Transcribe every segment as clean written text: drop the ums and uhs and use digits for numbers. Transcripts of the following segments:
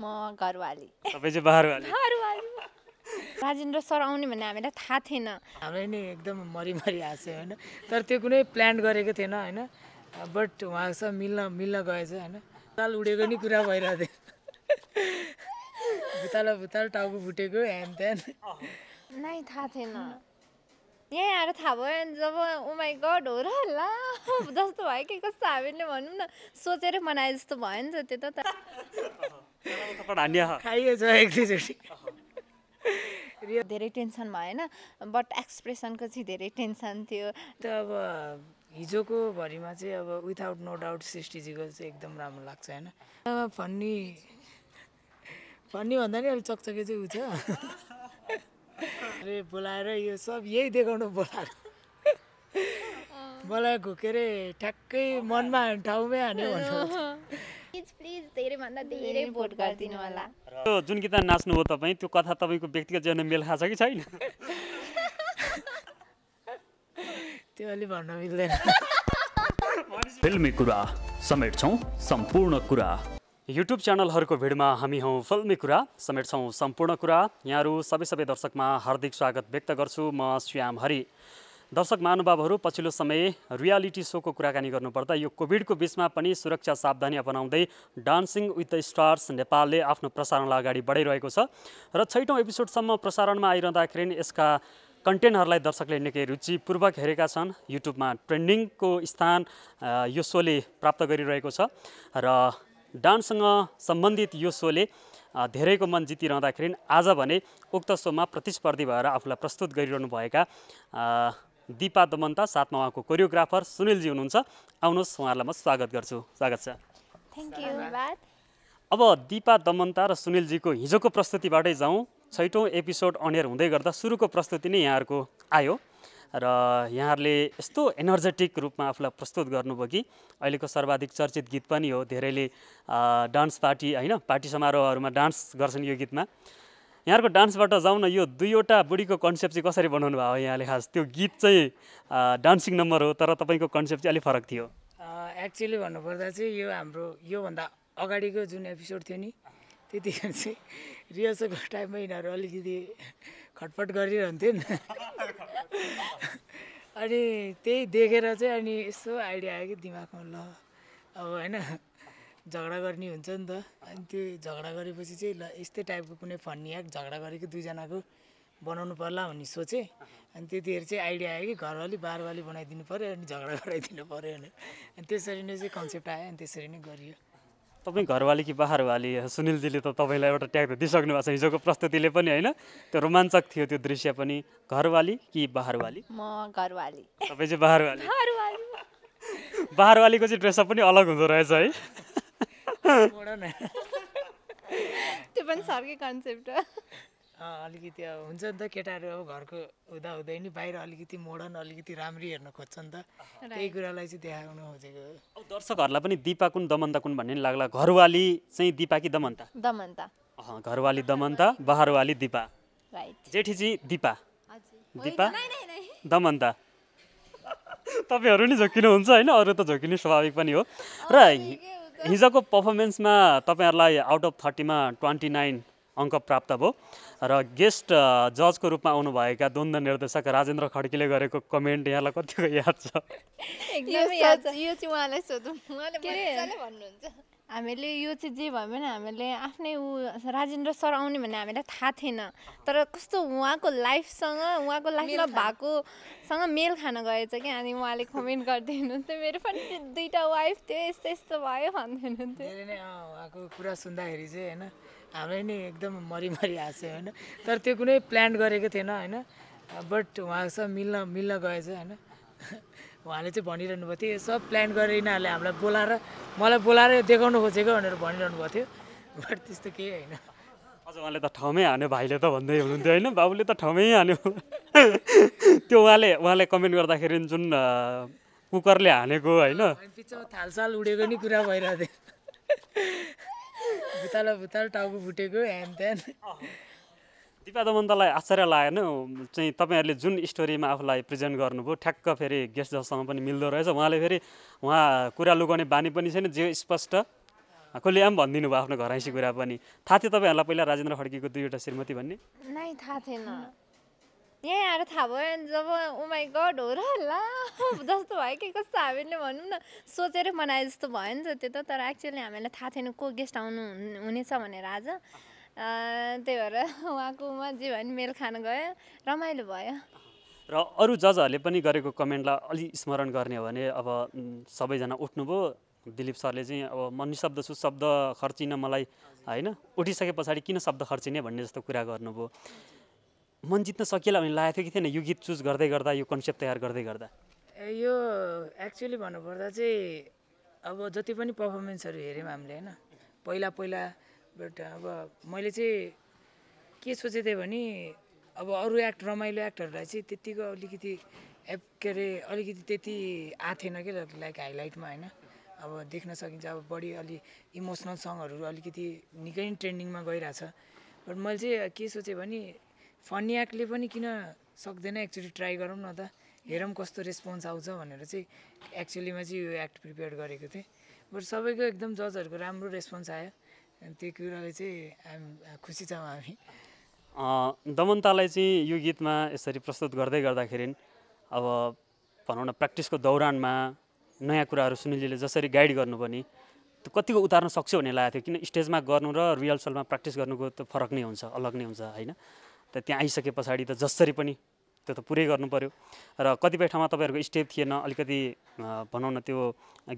म घरवाली तपाईँ चाहिँ बाहिरवाली राजेन्द्र सर आउने भन्ने हामीलाई थाहा थिएन हामीलाई नि एकदम मरिमरि हाँस्यो होइन तर त्यो कुनै प्लान गरेको थिएन होइन बट उहाँसँग मिल्न गएछ होइन बुताल उडेको नि कुरा भइरहेको थियो बुताल टाउको फुटेको ह्यान त्यान नै थाहा थिएन यहीँ आएर थाहा भयो जब ओ माई गड हो र ला जस्तो भयो कि कस्तो हामीले भनौँ न सोचेर बनाए जस्तो भयो नि त त्यो त खाइएछ एक दुईचोटि धेरै टेन्सन भएन बट एक्सप्रेसनको चाहिँ धेरै टेन्सन थियो त अब हिजोको भरिमा चाहिँ अब विथआउट नो डाउट सृष्टिजीको चाहिँ एकदम राम्रो लाग्छ होइन अब फन्नी भन्दा नि अलिक चकचके चाहिँ उ छ अरे बोलाएर यो सब यही देखाउनु बोलाएको के अरे ठ्याक्कै मनमा ठाउँमै हान्यो भन्नु प्लिज धेरैभन्दा धेरै भोट गरिदिनु होला जुन गीत नाच्नुभयो तपाईँ त्यो कथा तपाईँको व्यक्तिगत जीवनमा मेल खाछ कि छैन त्यो अलि भन्न मिल्दैन फिल्मी कुरा समेट्छौँ सम्पूर्ण कुरा युट्युब च्यानलहरूको भिडमा हामी हौँ फिल्मी कुरा समेट्छौँ सम्पूर्ण कुरा यहाँहरू सबै दर्शकमा हार्दिक स्वागत व्यक्त गर्छु म श्याम हरि दर्शक महानुभावहरू पछिल्लो समय रियालिटी सोको कुराकानी गर्नुपर्दा यो कोभिडको बिचमा पनि सुरक्षा सावधानी अपनाउँदै डान्सिङ विथ द स्टार्स नेपालले आफ्नो प्रसारणलाई अगाडि बढाइरहेको छ र 6औं एपिसोडसम्म प्रसारणमा आइरहँदाखेरि यसका कन्टेन्टहरूलाई दर्शकले निकै रुचिपूर्वक हेरेका छन् युट्युबमा ट्रेन्डिङको स्थान यो सोले प्राप्त गरिरहेको छ र डान्ससँग सम्बन्धित यो सोले धेरैको मन जितिरहँदाखेरि आज भने उक्त सोमा प्रतिस्पर्धी भएर आफूलाई प्रस्तुत गरिरहनुभएका दिपा दमन्ता साथमा उहाँको कोरियोग्राफर सुनिलजी हुनुहुन्छ आउनुहोस् उहाँहरूलाई म स्वागत गर्छु स्वागत छ थ्याङ्क यू अब दिपा दमन्ता र सुनिलजीको हिजोको प्रस्तुतिबाटै जाउँ 6औं एपिसोड अनियर हुँदै गर्दा सुरुको प्रस्तुति नै यहाँहरूको आयो र यहाँहरूले यस्तो एनर्जेटिक रूपमा आफूलाई प्रस्तुत गर्नुभयो कि अहिलेको सर्वाधिक चर्चित गीत पनि हो धेरैले डान्स पार्टी होइन पार्टी समारोहहरूमा डान्स गर्छन् यो गीतमा यहाँहरूको डान्सबाट जाउँ न यो दुईवटा बुढीको कन्सेप्ट चाहिँ कसरी बनाउनु भयो यहाँले खास त्यो गीत चाहिँ डान्सिङ नम्बर हो तर तपाईँको कन्सेप्ट चाहिँ अलिक फरक थियो एक्चुअली भन्नुपर्दा चाहिँ यो हाम्रो योभन्दा अगाडिको जुन एपिसोड थियो नि त्यतिखेर चाहिँ रिहर्सलको टाइममा यिनीहरू अलिकति खटपट गरिरहन्थ्यो नि अनि त्यही देखेर चाहिँ अनि यसो आइडिया आयो कि दिमागमा ल अब होइन झगडा गर्ने हुन्छ नि त अनि त्यो झगडा गरेपछि चाहिँ ल यस्तै टाइपको कुनै फन्नी एक्ट झगडा गरेको दुईजनाको बनाउनु पर्ला भन्ने सोचेँ अनि त्यतिखेर चाहिँ आइडिया आयो कि घरवाली बारवाली बनाइदिनु पऱ्यो अनि झगडा गराइदिनु पऱ्यो भनेर अनि त्यसरी नै चाहिँ कन्सेप्ट आयो अनि त्यसरी नै गरियो तपाईँ घरवाली कि बाहिरवाली सुनिलजीले त तपाईँलाई एउटा ट्याग दिइसक्नु भएको छ हिजोको प्रस्तुतिले पनि होइन त्यो रोमाञ्चक थियो त्यो दृश्य पनि घरवाली कि बाहिरवाली म घरवाली तपाईँ चाहिँ बाहिरवाली बाहिरवालीको चाहिँ ड्रेसअप पनि अलग हुँदो रहेछ है त्यो पनि सरकै कन्सेप्ट हो अलिकति अब हुन्छ नि त केटाहरू अब घरको हुँदै नि बाहिर अलिकति मोडर्न अलिकति राम्री हेर्न खोज्छ नि त त्यही कुरालाई चाहिँ देखाउनु खोजेको अब दर्शकहरूलाई पनि दिपा कुन दमन्ता कुन भन्ने नि लाग्ला घरवाली चाहिँ दिपा कि दमन्ता दमन्ता घरवाली दमन्ता बाहिरवाली दिपा राइट जेठी चाहिँ दिपा दिपा दमन्ता तपाईँहरू नि झोकिनुहुन्छ होइन अरू त झोकिनु स्वाभाविक पनि हो र हिजोको पर्फर्मेन्समा तपाईँहरूलाई आउट अफ 30मा 29 अङ्क प्राप्त भयो र गेस्ट जजको रूपमा आउनुभएका द्वन्द्व निर्देशक राजेन्द्र खड्कीले गरेको कमेन्ट यहाँलाई कतिको याद छ एकदमै याद छ यो चाहिँ उहाँलाई सोधौँ उहाँले मजाले भन्नुहुन्छ हामीले यो चाहिँ जे भए पनि हामीले आफ्नै राजेन्द्र सर आउने भन्ने हामीलाई थाहा थिएन तर कस्तो उहाँको लाइफसँग उहाँको लाइफमा भएकोसँग मेल खान गएछ कि अनि उहाँले कमेन्ट गर्दै हुनुहुन्थ्यो मेरो पनि दुईवटा वाइफ थियो यस्तो यस्तो भयो भन्दै हुनुहुन्थ्यो धेरै नै उहाँको कुरा सुन्दाखेरि चाहिँ होइन हामीलाई नि एकदम मरिमरि हाँस्यो होइन तर त्यो कुनै प्लान गरेको थिएन होइन बट उहाँसँग मिल्न गएछ होइन उहाँले चाहिँ भनिरहनु भएको थियो सब प्लान गरेर यिनीहरूले हामीलाई मलाई बोलाएर देखाउनु खोजेको भनेर भनिरहनु भएको थियो बट त्यस्तो केही होइन अझ उहाँले त ठाउँमै हान्यो भाइले त भन्दै हुनुहुन्थ्यो होइन बाबुले त ठाउँमै हान्यो त्यो उहाँले कमेन्ट गर्दाखेरि जुन कुकरले हानेको होइन पिछामा थालसाल उडेको नि कुरा भइरहेको थियो बुताल टाउको फुटेको ह्यान त्यान दिपा दमन्तलाई आश्चर्य लागेन चाहिँ तपाईँहरूले जुन स्टोरीमा आफूलाई प्रेजेन्ट गर्नुभयो ठ्याक्क फेरि गेस्ट जजसँग पनि मिल्दो रहेछ उहाँले फेरि उहाँ कुरा लुकाउने बानी पनि छैन जे स्पष्ट कसले आम भनिदिनु भयो आफ्नो घर आइसी कुरा पनि। थाहा थियो तपाईँहरूलाई पहिला राजेन्द्र खड्कीको 2वटा श्रीमती भन्ने? नै थाहा थिएन, यहीँ आएर थाहा भयो जब ओ माई गड हो र ला जस्तो भयो कि कस्तो हामीले भनौँ न सोचेर बनाए जस्तो भयो नि त त्यो त। तर एक्चुअली हामीलाई थाहा थिएन को गेस्ट आउनु हुनेछ भनेर आज, त्यही भएर उहाँकोमा जे भयो नि मेल खान गयो, रमाइलो भयो। र अरू जजहरूले पनि गरेको कमेन्टलाई अलि स्मरण गर्ने हो भने अब सबैजना उठ्नुभयो, दिलीप सरले चाहिँ अब म निशब्द छु, शब्द खर्चिन मलाई होइन, उठिसके पछाडि किन शब्द खर्चिने भन्ने जस्तो कुरा गर्नुभयो। मन जित्न सकिएला भने लागेको थियो कि थिएन यो गीत चुज गर्दै गर्दा, यो कन्सेप्ट तयार गर्दै गर्दा? यो एक्चुअली भन्नुपर्दा चाहिँ अब जति पनि पर्फर्मेन्सहरू हेऱ्यौँ हामीले होइन, पहिला बट अब मैले चाहिँ के सोचेको थिएँ भने अब अरू रमाइलो एक्टरहरूलाई चाहिँ त्यतिको अलिकति के अरे अलिकति त्यति आएको थिएन कि लाइक हाइलाइटमा होइन। अब देख्न सकिन्छ अब बढी अलि इमोसनल सङहरू अलिकति निकै नै ट्रेन्डिङमा गइरहेछ। बट मैले चाहिँ के सोचेँ भने फन्नी एक्टले पनि किन सक्दैन एकचोटि ट्राई गरौँ न त, हेरौँ कस्तो रेस्पोन्स आउँछ भनेर चाहिँ एक्चुअलीमा चाहिँ यो एक्ट प्रिपेयर गरेको थिएँ। बट सबैको एकदम जजहरूको राम्रो रेस्पोन्स आयो, त्यो कुराले चाहिँ खुसी छौँ हामी। दमनतालाई चाहिँ यो गीतमा यसरी प्रस्तुत गर्दै गर्दाखेरि अब भनौँ न प्र्याक्टिसको दौरानमा नयाँ कुराहरू सुनिलजीले जसरी गाइड गर्नुभयो नि त्यो कतिको उतार्न सक्छु भन्ने लागेको थियो, किन स्टेजमा गर्नु र रिहर्सलमा प्र्याक्टिस गर्नुको त फरक नै हुन्छ, अलग नै हुन्छ होइन। त त्यहाँ आइसके पछाडि त जसरी पनि त्यो त पुरै गर्नु पऱ्यो। र कतिपय ठाउँमा तपाईँहरूको स्टेप थिएन, अलिकति भनौँ न त्यो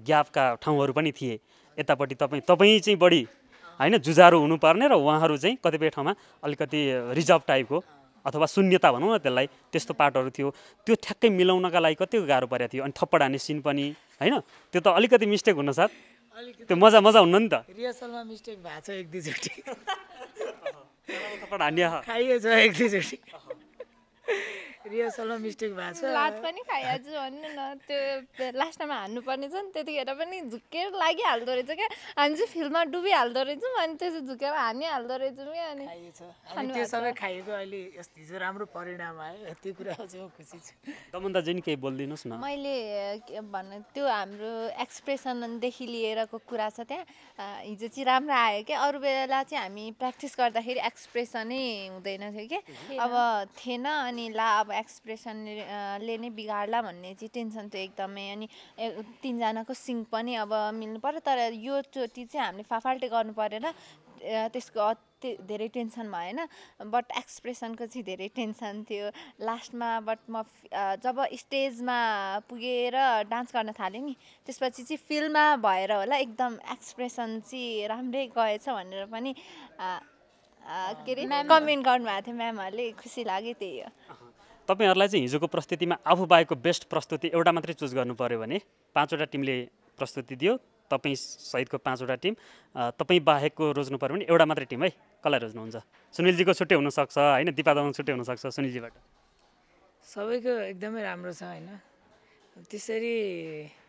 ग्यापका ठाउँहरू पनि थिए, यतापट्टि तपाईँ चाहिँ बढी होइन जुझारु हुनुपर्ने र उहाँहरू चाहिँ कतिपय ठाउँमा अलिकति रिजर्भ टाइपको अथवा शून्यता भनौँ न त्यसलाई, त्यस्तो पार्टहरू थियो। त्यो ठ्याक्कै मिलाउनका लागि कतिको गाह्रो परेको थियो। अनि थप्पड हान्ने सिन पनि होइन, त्यो त अलिकति मिस्टेक हुनसाथ त्यो मजा हुन्न नि त। रिहर्सलमा मिस्टेक भएको छ एक दुईचोटि, थप्पड हान्ने खाइएछ एक दुईचोटि, रिहर्सलमा मिस्टेक भएको छ। लात पनि खाइहाल्छु भन्नु न, त्यो लास्टमा हान्नुपर्ने छ नि, त्यतिखेर पनि झुकेर लागिहाल्दो रहेछ क्या, हामी चाहिँ फिल्ममा डुबिहाल्दो रहेछौँ अनि त्यो चाहिँ झुकेर हानिहाल्दो रहेछौँ क्या। अनि त्यो सबै खाइएको अहिले हिजो राम्रो परिणाम आयो, त्यो कुरा चाहिँ म खुसी छु। दमनदाजी नि केही बोलिदिनुहोस् न। मैले के भन्नु, त्यो हाम्रो एक्सप्रेसनदेखि लिएरको कुरा छ त्यहाँ, हिजो चाहिँ राम्रो आयो क्या। अरू बेला चाहिँ हामी प्र्याक्टिस गर्दाखेरि एक्सप्रेसनै हुँदैन थियो कि, अब थिएन अनि ला अब एक्सप्रेसनले नै बिगाड्ला भन्ने चाहिँ टेन्सन थियो एकदमै। अनि तिनजनाको सिङ्क पनि अब मिल्नु पर्यो, तर यो चोटि चाहिँ हामीले फाल्टै गर्नु परेन, त्यसको धेरै टेन्सन भएन। बट एक्सप्रेसनको चाहिँ धेरै टेन्सन थियो लास्टमा। बट म जब स्टेजमा पुगेर डान्स गर्न थालेँ नि त्यसपछि चाहिँ फिल्ममा भएर होला एकदम एक्सप्रेसन चाहिँ राम्रै गएछ भनेर पनि के अरे कमेन्ट गर्नुभएको थियो म्यामहरूले, खुसी लाग्यो त्यही हो। तपाईँहरूलाई चाहिँ हिजोको प्रस्तुतिमा आफू बाहेकको बेस्ट प्रस्तुति एउटा मात्रै चुज गर्नु पऱ्यो भने 5वटा टिमले प्रस्तुति दियो, तपाईँ सहितको 5वटा टिम, तपाईँ बाहेकको रोज्नु पऱ्यो भने एउटा मात्रै टिम है, कसलाई रोज्नुहुन्छ? सुनिलजीको छुट्टै हुनसक्छ होइन, दिपा दमन छुट्टै हुनसक्छ, सुनिलजीबाट। सबैको एकदमै राम्रो छ होइन, त्यसरी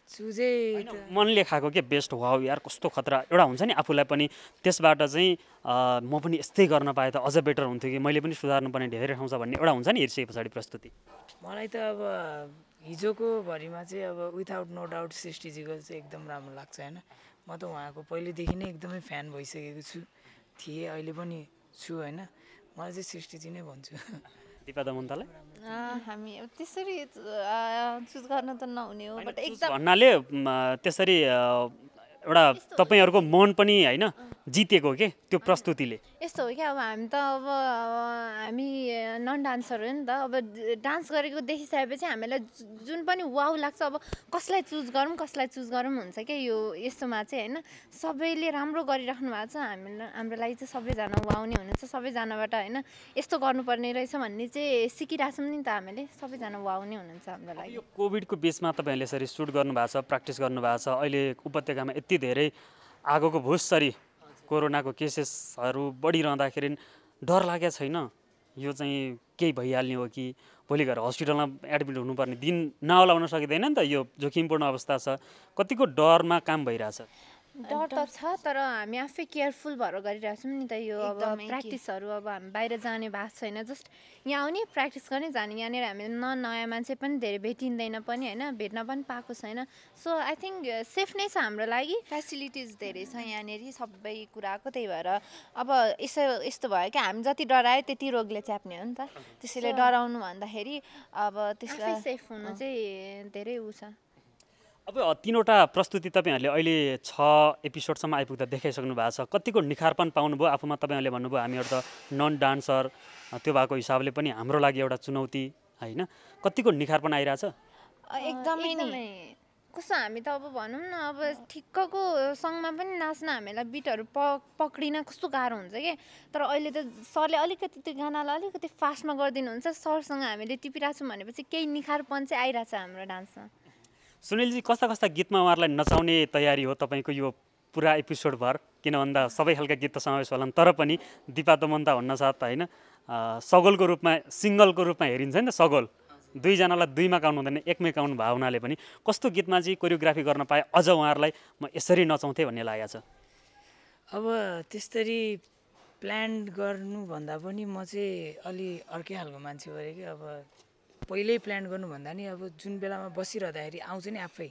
चुजै मनले खाएको के बेस्ट वाउ यार कस्तो खतरा एउटा हुन्छ नि आफूलाई पनि, त्यसबाट चाहिँ म पनि यस्तै गर्न पाएँ त अझ बेटर हुन्थ्यो कि, मैले पनि सुधार्नुपर्ने धेरै ठाउँ छ भन्ने एउटा हुन्छ नि हेर्सिए पछाडि प्रस्तुति। मलाई त अब हिजोको भरिमा चाहिँ अब विथआउट नो डाउट सृष्टिजीको चाहिँ एकदम राम्रो लाग्छ होइन। म त उहाँको पहिलेदेखि नै एकदमै फ्यान भइसकेको थिएँ, अहिले पनि छु होइन। मलाई चाहिँ सृष्टिजी नै भन्छु। दिपा दमनतालाई हामी त्यसरी चुज गर्न त नहुने हो, बट एकदम भन्नाले त्यसरी एउटा तपाईँहरूको मन पनि होइन जितेको के त्यो प्रस्तुतिले। यस्तो हो क्या, अब हामी त अब हामी नन डान्सर हो नि त, अब डान्स गरेको देखिसकेपछि हामीलाई जुन पनि वाउ लाग्छ, अब कसलाई चुज गरौँ हुन्छ क्या यो यस्तोमा चाहिँ होइन। सबैले राम्रो गरिराख्नु भएको छ, हाम्रो लागि चाहिँ सबैजना वाउ नै हुनुहुन्छ, सबैजनाबाट होइन यस्तो गर्नुपर्ने रहेछ भन्ने चाहिँ सिकिरहेछौँ नि त हामीले, सबैजना वाउ नै हुनुहुन्छ हाम्रो लागि। यो कोभिडको बिचमा तपाईँहरूले यसरी सुट गर्नुभएको छ, प्र्याक्टिस गर्नुभएको छ, अहिले उपत्यकामा यति धेरै आगोको भुसरी कोरोनाको केसेसहरू बढिरहँदाखेरि डर लागेको छैन यो चाहिँ केही भइहाल्ने हो कि, भोलि गएर हस्पिटलमा एडमिट हुनुपर्ने दिन नआउला हुन सकिँदैन नि त, यो जोखिमपूर्ण अवस्था छ, कतिको डरमा काम भइरहेछ? डर त छ तर हामी आफै केयरफुल भएर गरिरहेको छौँ नि त यो अब प्र्याक्टिसहरू अब हामी बाहिर जाने भएको छैन जस्ट यहाँ आउने प्र्याक्टिस गर्ने जाने यहाँनिर हामी नयाँ मान्छे पनि धेरै भेटिँदैन पनि होइन भेट्न पनि पाएको छैन सो आई थिङ्क सेफ नै छ हाम्रो लागि फेसिलिटिज धेरै छ यहाँनिर सबै कुराको त्यही भएर अब यस्तो भयो कि हामी जति डरायो त्यति रोगले च्याप्ने हो नि त त्यसैले डराउनु भन्दाखेरि अब त्यसलाई सेफ हुनु चाहिँ धेरै उ छ अब 3वटा प्रस्तुति तपाईँहरूले अहिले 6 एपिसोडसम्म आइपुग्दा देखाइसक्नु भएको छ कतिको निखारपन पाउनुभयो आफूमा तपाईँहरूले भन्नुभयो हामीहरू त नन डान्सर त्यो भएको हिसाबले पनि हाम्रो लागि एउटा चुनौती होइन कतिको निखारपन आइरहेछ एकदमै कस्तो हामी त अब भनौँ न अब ठिक्कको सङमा पनि नाच्न हामीलाई बिटहरू पक्रिन कस्तो गाह्रो हुन्छ कि तर अहिले त सरले अलिकति त्यो गानालाई अलिकति फास्टमा गरिदिनुहुन्छ सरसँग हामीले टिपिरहेको छौँ भनेपछि केही निखारपन चाहिँ आइरहेछ हाम्रो डान्समा सुनिलजी कस्ता कस्ता गीतमा उहाँहरूलाई नचाउने तयारी हो तपाईँको यो पुरा एपिसोडभर किन भन्दा सबै खालका गीत त समावेश होला तर पनि दिपा दमन्ता भन्नासाथ होइन सगोलको रूपमा सिङ्गलको रूपमा हेरिन्छ नि त सगोल दुईजनालाई दुईमा गाउनु हुँदैन एकमै गाउनु भयो हुनाले पनि कस्तो गीतमा चाहिँ कोरियोग्राफी गर्न पाए अझ उहाँहरूलाई म यसरी नचाउँथेँ भन्ने लागेको छ अब त्यसरी प्लान गर्नुभन्दा पनि म चाहिँ अलि अर्कै खालको मान्छे भएँ कि अब पहिल्यै प्लान गर्नुभन्दा नि अब जुन बेलामा बसिरहँदाखेरि आउँछ नि आफै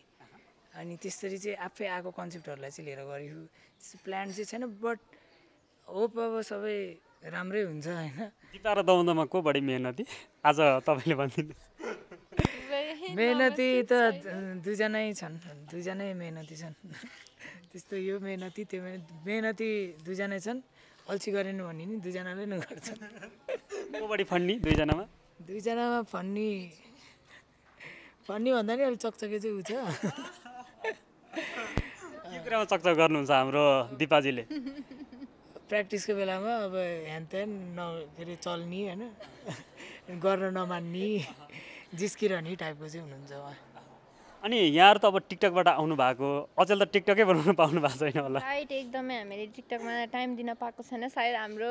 अनि त्यसरी चाहिँ आफै आएको कन्सेप्टहरूलाई चाहिँ लिएर गरेको प्लान चाहिँ छैन बट होप अब सबै राम्रै हुन्छ होइन दिपा र दमन्तामा को बढी मेहनती आज तपाईँले भनिदिनु मेहनती त दुईजनै छन् दुईजनै मेहनती छन् त्यस्तो यो मेहनती त्यो मेहनती दुईजनै छन् अल्छी गरेन भने नि दुईजनाले नै गर्छन् को बढी फन्नी दुईजनामा फन्नी भन्दा नि अलिक चकचके चाहिँ उ छ के कुरामा चकचक गर्नुहुन्छ हाम्रो दिपाजीले प्र्याक्टिसको बेलामा अब ह्यानत्यान के अरे चल्ने होइन गर्न नमान्ने जिस्किरहने टाइपको चाहिँ हुनुहुन्छ उहाँ अनि यहाँहरू त अब टिकटकबाट आउनु भएको अचेल त टिकटकै बनाउनु पाउनु भएको छैन होला राइट एकदमै हामीले टिकटकमा टाइम दिन पाएको छैन सायद हाम्रो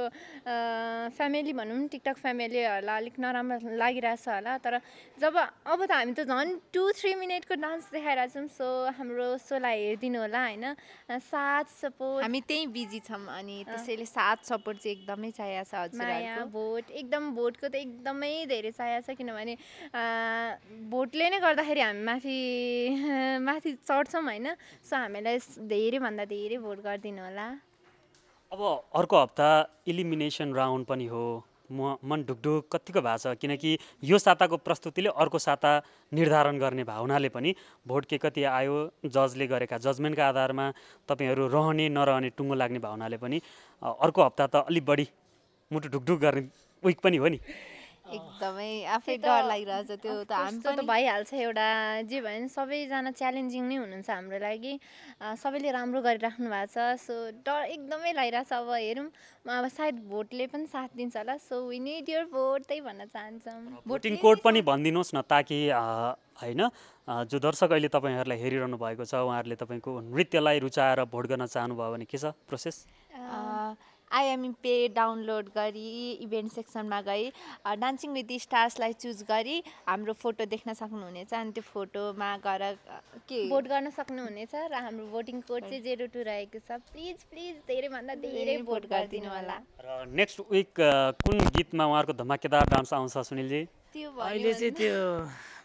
फ्यामिली भनौँ टिकटक फ्यामिलीहरूलाई अलिक नराम्रो लागिरहेछ होला तर जब अब त हामी त झन् 2-3 मिनटको डान्स देखाइरहेको छौँ सो हाम्रो सोलाई हेरिदिनु होला होइन साथ सपोर्ट हामी त्यही बिजी छौँ अनि त्यसैले साथ सपोर्ट चाहिँ एकदमै चाहिएको छ हजुरहरूको भोट एकदम भोटको त एकदमै धेरै चाहिएको छ किनभने भोटले नै गर्दाखेरि हामी माथि चढ्छौँ होइन सो हामीलाई धेरैभन्दा धेरै भोट गरिदिनु होला अब अर्को हप्ता इलिमिनेसन राउन्ड पनि हो मन ढुकढुक कतिको भएको छ किनकि यो साताको प्रस्तुतिले अर्को साता निर्धारण गर्ने भावनाले पनि भोट के कति आयो जजले गरेका जजमेन्टका आधारमा तपाईँहरू रहने नरहने टुङ्गो लाग्ने भावनाले पनि अर्को हप्ता त अलिक बढी मुटु ढुकढुक गर्ने विक पनि हो नि एकदमै आफै डर लागिरहेछ त्यो त हामी त भइहाल्छ एउटा जे भयो नि सबैजना च्यालेन्जिङ नै हुनुहुन्छ हाम्रो लागि सबैले राम्रो गरिराख्नु भएको छ सो डर एकदमै लागिरहेछ अब हेरौँ अब सायद भोटले पनि साथ दिन्छ होला so we need your vote त्यही भन्न चाहन्छौँ भोटिङ कोड पनि भनिदिनुहोस् न ताकि होइन जो दर्शक अहिले तपाईँहरूलाई हेरिरहनु भएको छ उहाँहरूले तपाईँको नृत्यलाई रुचाएर भोट गर्न चाहनुभयो भने के छ प्रोसेस आइएमपे डाउनलोड गरी इभेन्ट सेक्सनमा गई डान्सिङ विथ द स्टार्सलाई चुज गरी हाम्रो फोटो देख्न सक्नुहुनेछ अनि त्यो फोटोमा गएर के भोट गर्न सक्नुहुनेछ र हाम्रो भोटिङ कोड चाहिँ 02 रहेको छ प्लिज प्लिज धेरैभन्दा धेरै भोट गरिदिनु होला र नेक्स्ट विक कुन गीतमा उहाँहरूको धमाकेदार डान्स आउँछ सुनिलजी त्यो अहिले चाहिँ त्यो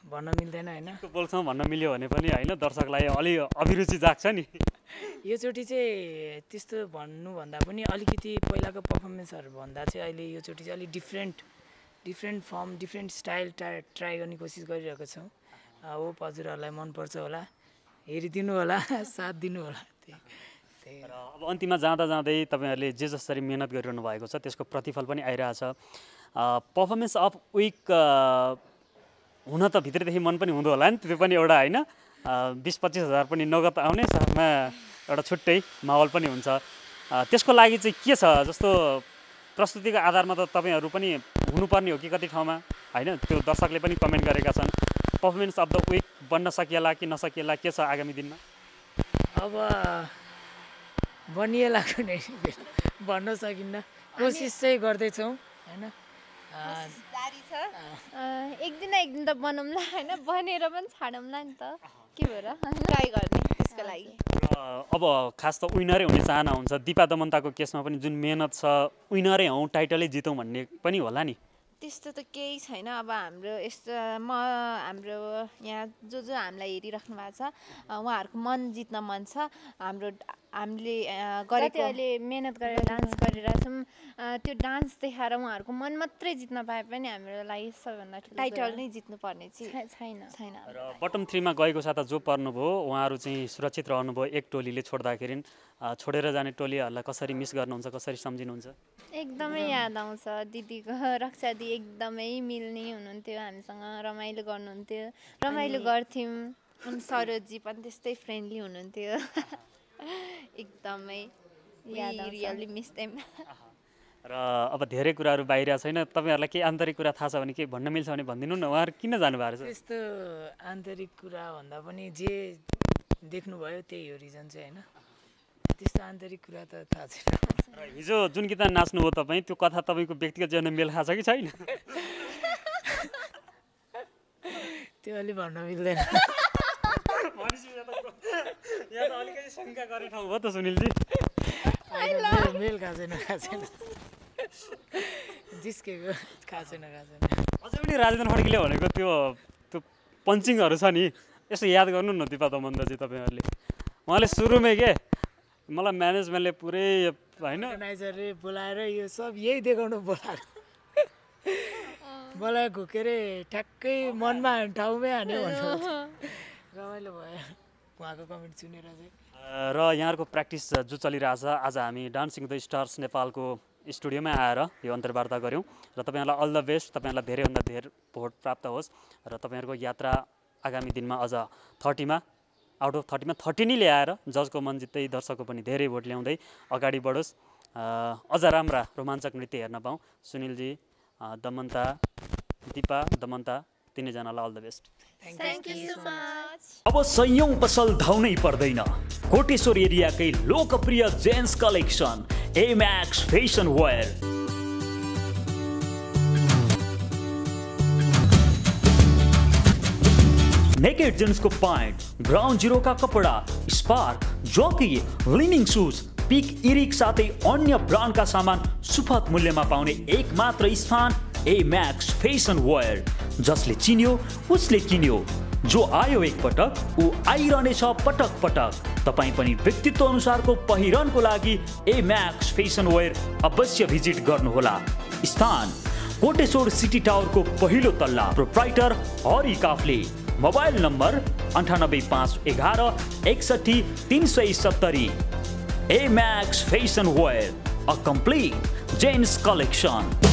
भन्न मिल्दैन होइन बोल्छौँ भन्न मिल्यो भने पनि होइन दर्शकलाई अलि अभिरुचि जाग्छ नि योचोटि चाहिँ त्यस्तो भन्नुभन्दा पनि अलिकति पहिलाको पर्फर्मेन्सहरू भन्दा चाहिँ अहिले योचोटि चाहिँ अलिक different form different style try गर्ने कोसिस गरिरहेको छौँ होप हजुरहरूलाई मनपर्छ होला हेरिदिनु होला साथ दिनु होला त्यही र अब अन्तिममा जाँदै तपाईँहरूले जे जसरी मेहनत गरिरहनु भएको छ त्यसको प्रतिफल पनि आइरहेछ पर्फर्मेन्स अफ विक हुन त भित्रदेखि मन पनि हुँदो होला नि त्यो पनि एउटा होइन 20-25 हजार पनि नगद आउने साथमा एउटा छुट्टै माहौल पनि हुन्छ त्यसको लागि चाहिँ के छ जस्तो प्रस्तुतिको आधारमा त तपाईँहरू पनि हुनुपर्ने हो कि कति ठाउँमा होइन त्यो दर्शकले पनि कमेन्ट गरेका छन् पर्फर्मेन्स अफ द विक बन्न सकिएला कि नसकिएला के छ आगामी दिनमा अब बनिएला कुनै भन्न सकिन्न कोसिस चाहिँ गर्दैछौँ होइन एक दिन त बनौँला होइन बनेर पनि छाडौँला नि त के भएर ट्राई गर्ने त्यसको लागि अब खास त विनरै हुने चाहना हुन्छ। दिपा दमन्ताको केसमा पनि जुन मेहनत छ विनरै हौँ टाइटलै जितौँ भन्ने पनि होला नि? त्यस्तो त केही छैन। अब हाम्रो हाम्रो यहाँ जो हामीलाई हेरिराख्नु भएको छ उहाँहरूको मन जित्न मन छ। हामीले गरेको अहिले मेहनत गरेर डान्स गरिरहेछौँ, त्यो डान्स देखाएर उहाँहरूको मन मात्रै जित्न पाए पनि हाम्रो लागि सबैभन्दा ठुलो टाइटल नै जित्नुपर्ने छैन। र बटम 3 मा गएको साता जो पर्नुभयो उहाँहरू चाहिँ सुरक्षित रहनुभयो। एक टोलीले छोड्दाखेरि छोडेर जाने टोलीहरूलाई कसरी मिस गर्नुहुन्छ, कसरी सम्झिनुहुन्छ? एकदमै याद आउँछ। दिदीको रक्षा दी एकदमै मिल्ने हुनुहुन्थ्यो, हामीसँग रमाइलो गर्नुहुन्थ्यो, रमाइलो गर्थ्यौँ। अनि सरोजी पनि त्यस्तै फ्रेन्डली हुनुहुन्थ्यो। एकदमै रियली मिस देम। र अब धेरै कुराहरू बाहिर छैन, तपाईँहरूलाई केही आन्तरिक कुरा थाहा छ भने केही भन्न मिल्छ भने भनिदिनु न। उहाँहरू किन जानुभएको छ? त्यस्तो आन्तरिक कुरा भन्दा पनि जे देख्नुभयो त्यही हो रिजन चाहिँ, होइन? त्यस्तो आन्तरिक कुरा त थाहा छैन। हिजो जुन गीत नाच्नुभयो तपाईँ, त्यो कथा तपाईँको व्यक्तिगत जीवनमा मेल खाछ कि छैन? त्यो अलि भन्न मिल्दैन। यहाँ त अलिकति शङ्का गर्ने ठाउँ हो त सुनिलजी। मेल खाएको छैन जिस्केको खाएको छैन। अझै पनि राजेन्द्र खड्कीले भनेको त्यो पन्चिङहरू छ नि, यसो याद गर्नु न दिपा दमन्ताजी तपाईँहरूले। उहाँले सुरुमै के मलाई म्यानेजमेन्टले पुरै होइन अर्गनाइजरले बोलाएर यो सब यही देखाउनु बोलाएर मलाई घुकेर ठ्याक्कै मनमा ठाउँमै हान्यो भन्नु रमाइलो भयो उहाँको कमेन्ट सुनेर चाहिँ। र यहाँहरूको प्र्याक्टिस जो चलिरहेछ, आज हामी डान्सिङ द स्टार्स नेपालको स्टुडियोमै आएर यो अन्तर्वार्ता गऱ्यौँ। र तपाईँहरूलाई अल द बेस्ट, तपाईँहरूलाई धेरैभन्दा धेरै भोट प्राप्त होस् र तपाईँहरूको यात्रा आगामी दिनमा अझ 30 मा आउट अफ 30 मा 30 नै ल्याएर जजको मन जित्दै दर्शकको पनि धेरै भोट ल्याउँदै अगाडि बढोस्, अझ राम्रा रोमाञ्चक नृत्य हेर्न पाऊँ। सुनिलजी, दमन्ता, Dipa दमन्ता, तिनैजनालाई all the best. Thank you so much. अब सयौं पसल धाउनै पर्दैन। कोटेश्वर एरियाकै लोकप्रिय gents collection एमैक्स fashion where. Naked gents को पैंट, ग्राउंड जीरो का कपड़ा, spark, jockey, leaning shoes, pick Eric साथै अन्य ब्रांड का सामान सुपथ मूल्यमा पाउने एकमात्र स्थान एमैक्स फैशन वेयर। जसले चिन्यो उसले किन्यो, जो आयो एक पटक ऊ आइरहनेछ पटक पटक। तपाई पनि व्यक्तित्व अनुसारको पहिरनको लागि एमैक्स फैशन वेयर अवश्य भिजिट गर्नुहोला। स्थान कोटेश्वर सिटी टावरको पहिलो तल्ला। Proprietor Hari Kafle. Mobile number 98511 61 370। Emax fashion wear, a complete jeans collection.